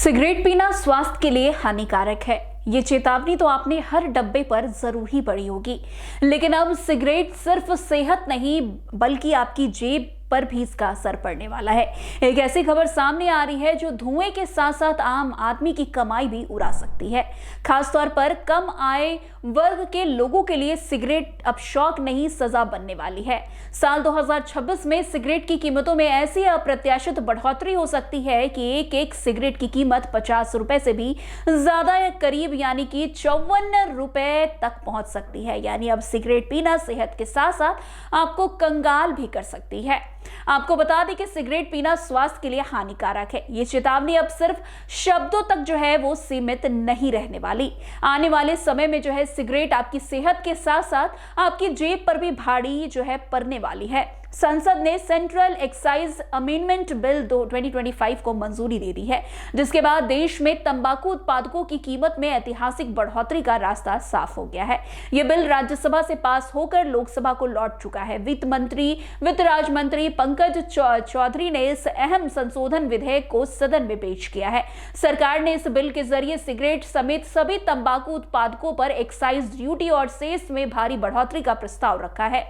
Cigarette पीना स्वास्थ्य के लिए हानिकारक है। ये चेतावनी तो आपने हर डब्बे पर जरूर ही पढ़ी होगी, लेकिन अब सिगरेट सिर्फ सेहत नहीं बल्कि आपकी जेब पर भी इसका असर पड़ने वाला है। एक ऐसी खबर सामने आ रही है जो धुएं के साथ साथ आम आदमी की कमाई भी उड़ा सकती है। खासतौर पर कम आय वर्ग के लोगों के लिए सिगरेट अब शौक नहीं सजा बनने वाली है। साल 2026 में सिगरेट की कीमतों में ऐसी अप्रत्याशित बढ़ोतरी हो सकती है कि एक एक सिगरेट की कीमत 50 रुपए से भी ज्यादा या करीब यानी कि 54 रुपए तक पहुंच सकती है। यानी अब सिगरेट पीना सेहत के साथ साथ आपको कंगाल भी कर सकती है। आपको बता दें कि सिगरेट पीना स्वास्थ्य के लिए हानिकारक है। ये चेतावनी अब सिर्फ शब्दों तक जो है वो सीमित नहीं रहने वाली। आने वाले समय में जो है सिगरेट आपकी सेहत के साथ साथ आपकी जेब पर भी भारी जो है पड़ने वाली है। संसद ने सेंट्रल एक्साइज अमेंडमेंट बिल 2025 को मंजूरी दे दी है, जिसके बाद देश में तंबाकू उत्पादकों की कीमत में ऐतिहासिक बढ़ोतरी का रास्ता साफ हो गया है। यह बिल राज्यसभा से पास होकर लोकसभा को लौट चुका है। वित्त राज्य मंत्री पंकज चौधरी ने इस अहम संशोधन विधेयक को सदन में पेश किया है। सरकार ने इस बिल के जरिए सिगरेट समेत सभी तंबाकू उत्पादकों पर एक्साइज ड्यूटी और सेस में भारी बढ़ोतरी का प्रस्ताव रखा है।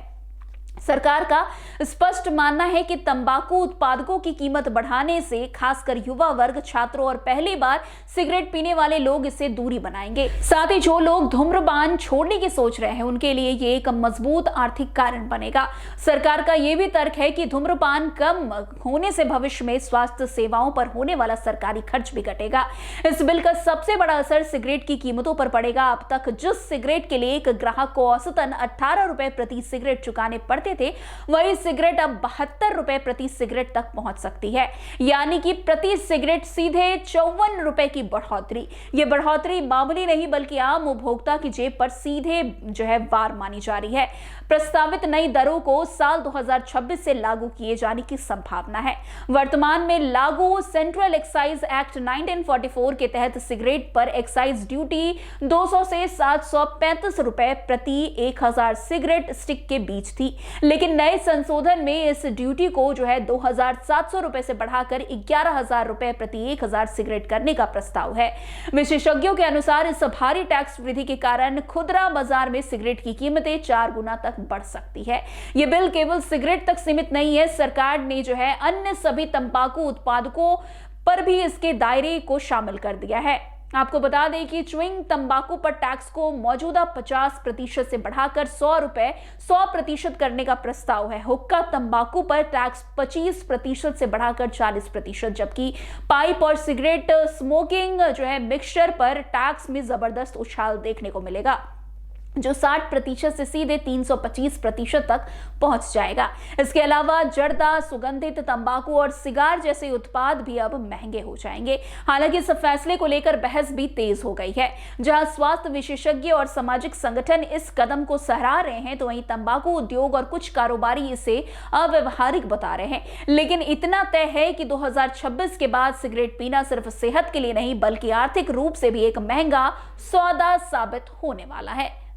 सरकार का स्पष्ट मानना है कि तंबाकू उत्पादकों की कीमत बढ़ाने से खासकर युवा वर्ग, छात्रों और पहली बार सिगरेट पीने वाले लोग इससे दूरी बनाएंगे। साथ ही जो लोग धूम्रपान छोड़ने की सोच रहे हैं उनके लिए ये एक मजबूत आर्थिक कारण बनेगा। सरकार का यह भी तर्क है कि धूम्रपान कम होने से भविष्य में स्वास्थ्य सेवाओं पर होने वाला सरकारी खर्च भी घटेगा। इस बिल का सबसे बड़ा असर सिगरेट की कीमतों पर पड़ेगा। अब तक जिस सिगरेट के लिए एक ग्राहक को औसतन 18 रुपए प्रति सिगरेट चुकाने पड़ते थे, वही सिगरेट अब 72 रुपए प्रति सिगरेट तक पहुंच सकती है। यानी कि प्रति सिगरेट सीधे 54 रुपए की बढ़ोतरी। यह बढ़ोतरी मामूली नहीं बल्कि आम उपभोक्ता की जेब पर सीधे जो है वार मानी जा रही है। प्रस्तावित नई दरों को साल 2026 से लागू किए जाने की संभावना है। वर्तमान में लागू सेंट्रल एक्साइज एक्ट 1944 के तहत सिगरेट पर एक्साइज ड्यूटी 200 से 735 रुपए प्रति 1000 सिगरेट स्टिक के बीच थी, लेकिन नए संशोधन में इस ड्यूटी को जो है 2700 रुपए से बढ़ाकर 11000 रुपए प्रति 1000 सिगरेट करने का प्रस्ताव है। विशेषज्ञों के अनुसार इस भारी टैक्स वृद्धि के कारण खुदरा बाजार में सिगरेट की कीमतें 4 गुना तक बढ़ सकती है। यह बिल केवल सिगरेट तक सीमित नहीं है। सरकार ने जो है अन्य सभी तंबाकू उत्पादकों पर भी इसके दायरे को शामिल कर दिया है। आपको बता दें कि च्युइंग तंबाकू पर टैक्स को मौजूदा 50% से बढ़ाकर 100% करने का प्रस्ताव है। हुक्का तंबाकू पर टैक्स 25% से बढ़ाकर 40%, जबकि पाइप और सिगरेट स्मोकिंग जो है मिक्सचर पर टैक्स में जबरदस्त उछाल देखने को मिलेगा, जो 60% से सीधे 325% तक पहुंच जाएगा। इसके अलावा जर्दा, सुगंधित तंबाकू और सिगार जैसे उत्पाद भी अब महंगे हो जाएंगे। हालांकि इस फैसले को लेकर बहस भी तेज हो गई है। जहां स्वास्थ्य विशेषज्ञ और सामाजिक संगठन इस कदम को सराह रहे हैं, तो वहीं तंबाकू उद्योग और कुछ कारोबारी इसे अव्यवहारिक बता रहे हैं। लेकिन इतना तय है कि 2026 के बाद सिगरेट पीना सिर्फ सेहत के लिए नहीं बल्कि आर्थिक रूप से भी एक महंगा सौदा साबित होने वाला है।